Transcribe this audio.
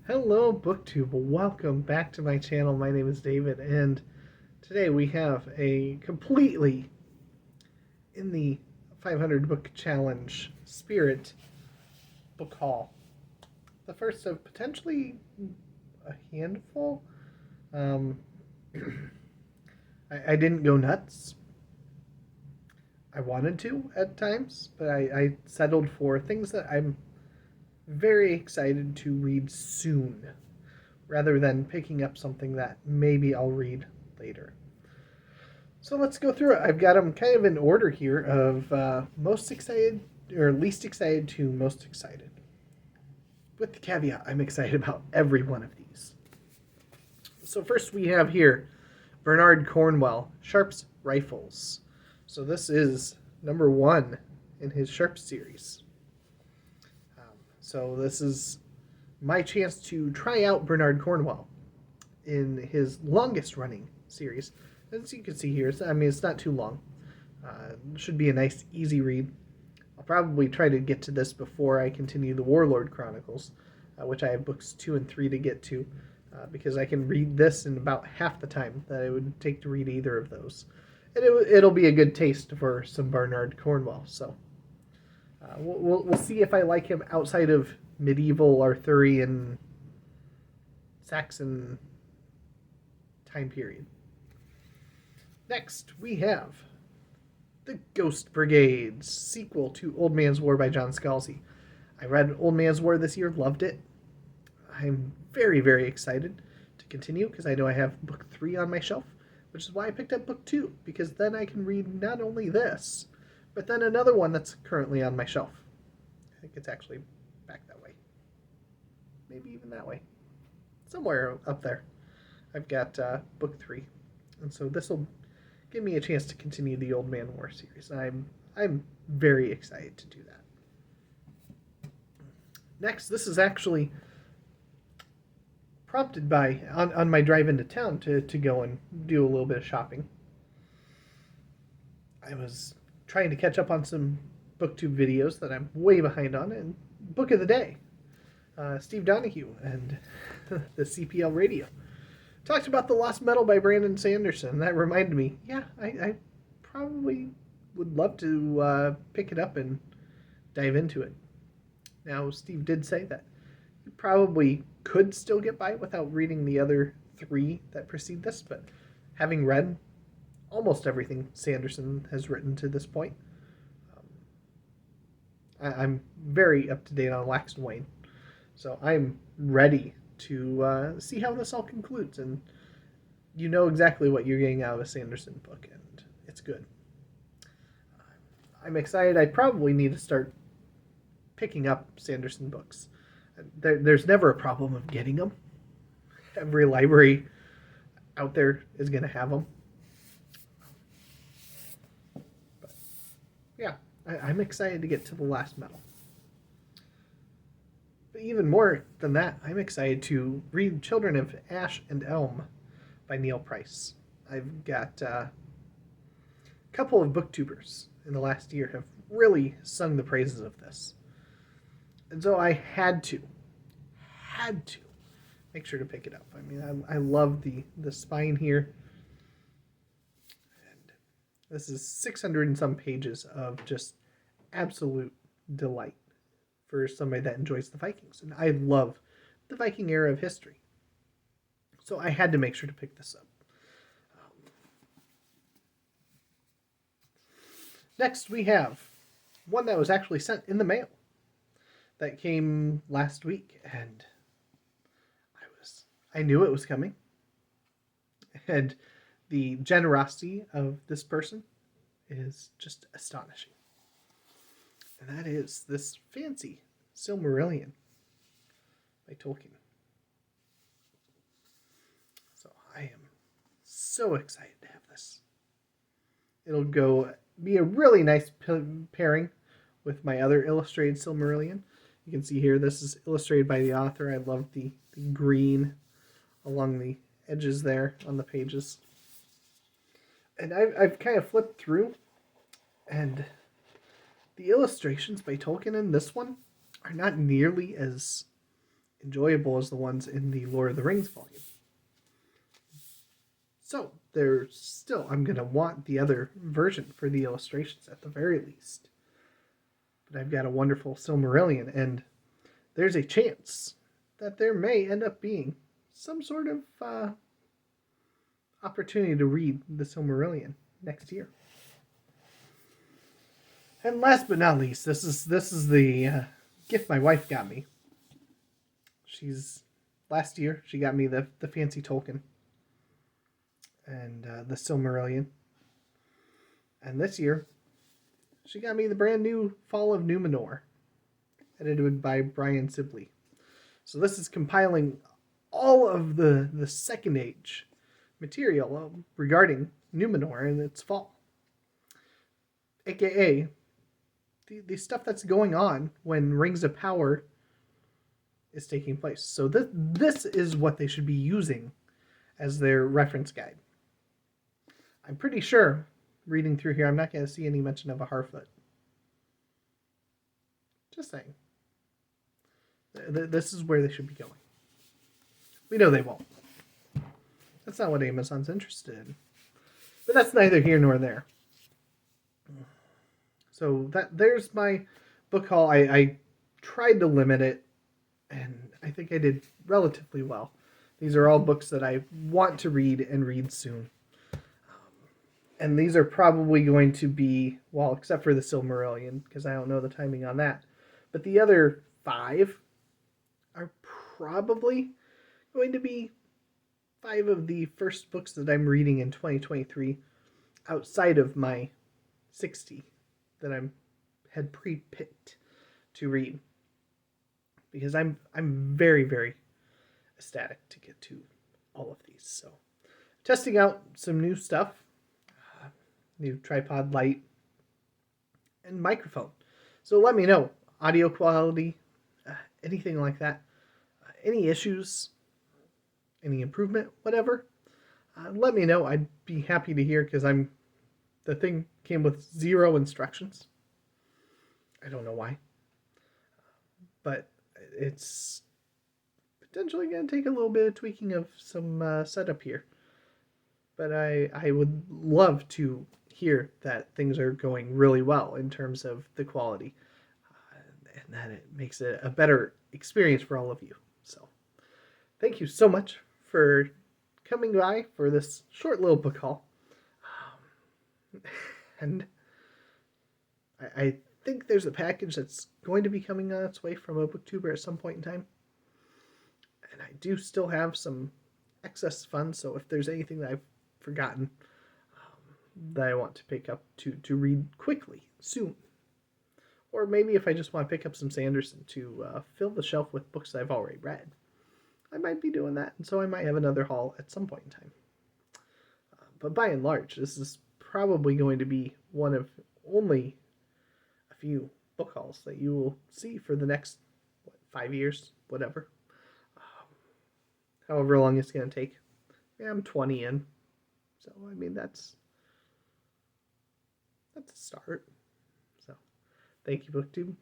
Hello, BookTube. Welcome back to my channel. My name is David, and today we have a completely in the 500 book challenge spirit book haul. The first of potentially a handful. Um, I didn't go nuts. I wanted to at times, but I settled for things that I'm very excited to read soon, rather than picking up something that maybe I'll read later. So let's go through it. I've got them kind of in order here of most excited or least excited to most excited. With the caveat, I'm excited about every one of these. So first we have here Bernard Cornwell, Sharp's Rifles. So this is number 1 in his Sharp series. So this is my chance to try out Bernard Cornwell in his longest running series. As you can see here, it's not too long. It should be a nice, easy read. I'll probably try to get to this before I continue the Warlord Chronicles, which I have books 2 and 3 to get to, because I can read this in about half the time that it would take to read either of those. And it'll be a good taste for some Bernard Cornwell. So we'll see if I like him outside of medieval Arthurian Saxon time period. Next, we have The Ghost Brigades, sequel to Old Man's War by John Scalzi. I read Old Man's War this year, loved it. I'm very, very excited to continue because I know I have book 3 on my shelf, which is why I picked up book 2, because then I can read not only this, but then another one that's currently on my shelf. I think it's actually back that way. Maybe even that way. Somewhere up there. I've got book 3. And so this will give me a chance to continue the Old Man War series. I'm very excited to do that. Next, this is actually prompted by, on my drive into town to go and do a little bit of shopping. I was trying to catch up on some booktube videos that I'm way behind on, and book of the day, Steve Donahue and the CPL radio talked about The Lost Metal by Brandon Sanderson. That reminded me, I probably would love to pick it up and dive into it. Now, Steve did say that you probably could still get by without reading the other 3 that precede this, but having read almost everything Sanderson has written to this point, I'm very up to date on Wax and Wayne. So I'm ready to see how this all concludes. And you know exactly what you're getting out of a Sanderson book, and it's good. I'm excited. I probably need to start picking up Sanderson books. There's never a problem of getting them. Every library out there is going to have them. But yeah, I'm excited to get to The Last Metal. But even more than that, I'm excited to read Children of Ash and Elm by Neil Price. I've got a couple of booktubers in the last year have really sung the praises of this. And so I had to make sure to pick it up. I mean, I love the spine here. And this is 600 and some pages of just absolute delight for somebody that enjoys the Vikings. And I love the Viking era of history. So I had to make sure to pick this up. Next, we have one that was actually sent in the mail that came last week, and I knew it was coming. And the generosity of this person is just astonishing. And that is this fancy Silmarillion by Tolkien. So I am so excited to have this. It'll be a really nice pairing with my other illustrated Silmarillion. You can see here, this is illustrated by the author. I love the green along the edges there on the pages. And I've kind of flipped through, and the illustrations by Tolkien in this one are not nearly as enjoyable as the ones in the Lord of the Rings volume. So there's still, I'm going to want the other version for the illustrations at the very least. But I've got a Wonderful Silmarillion, and there's a chance that there may end up being some sort of opportunity to read the Silmarillion next year. And last but not least, this is the gift my wife got me. Last year she got me the fancy Tolkien and the Silmarillion, and this year she got me the brand new Fall of Numenor, edited by Brian Sibley. So this is compiling all of the Second Age material regarding Numenor and its fall, aka the stuff that's going on when Rings of Power is taking place. So this is what they should be using as their reference guide. I'm pretty sure, reading through here, I'm not going to see any mention of a Harfoot. Just saying. This is where they should be going. We know they won't. That's not what Amazon's interested in. But that's neither here nor there. So there's my book haul. I tried to limit it, and I think I did relatively well. These are all books that I want to read and read soon. And these are probably going to be, well, except for the Silmarillion, because I don't know the timing on that. But the other 5 are probably going to be 5 of the first books that I'm reading in 2023 outside of my 60 that I had pre-picked to read, because I'm very, very ecstatic to get to all of these. So testing out some new stuff, new tripod light and microphone. So let me know, audio quality, anything like that, any issues, any improvement, whatever. Let me know. I'd be happy to hear, because the thing came with 0 instructions. I don't know why. But it's potentially going to take a little bit of tweaking of some setup here. But I would love to hear that things are going really well in terms of the quality. And that it makes it a better experience for all of you. So thank you so much for coming by for this short little book haul. And I think there's a package that's going to be coming on its way from a booktuber at some point in time. And I do still have some excess funds, so if there's anything that I've forgotten that I want to pick up to read quickly, soon. Or maybe if I just want to pick up some Sanderson to fill the shelf with books that I've already read, I might be doing that. And so I might have another haul at some point in time. But by and large, this is probably going to be one of only a few book hauls that you will see for the next 5 years, whatever. However long it's going to take. Yeah, I'm 20 in. So, I mean, that's a start. So, thank you, BookTube.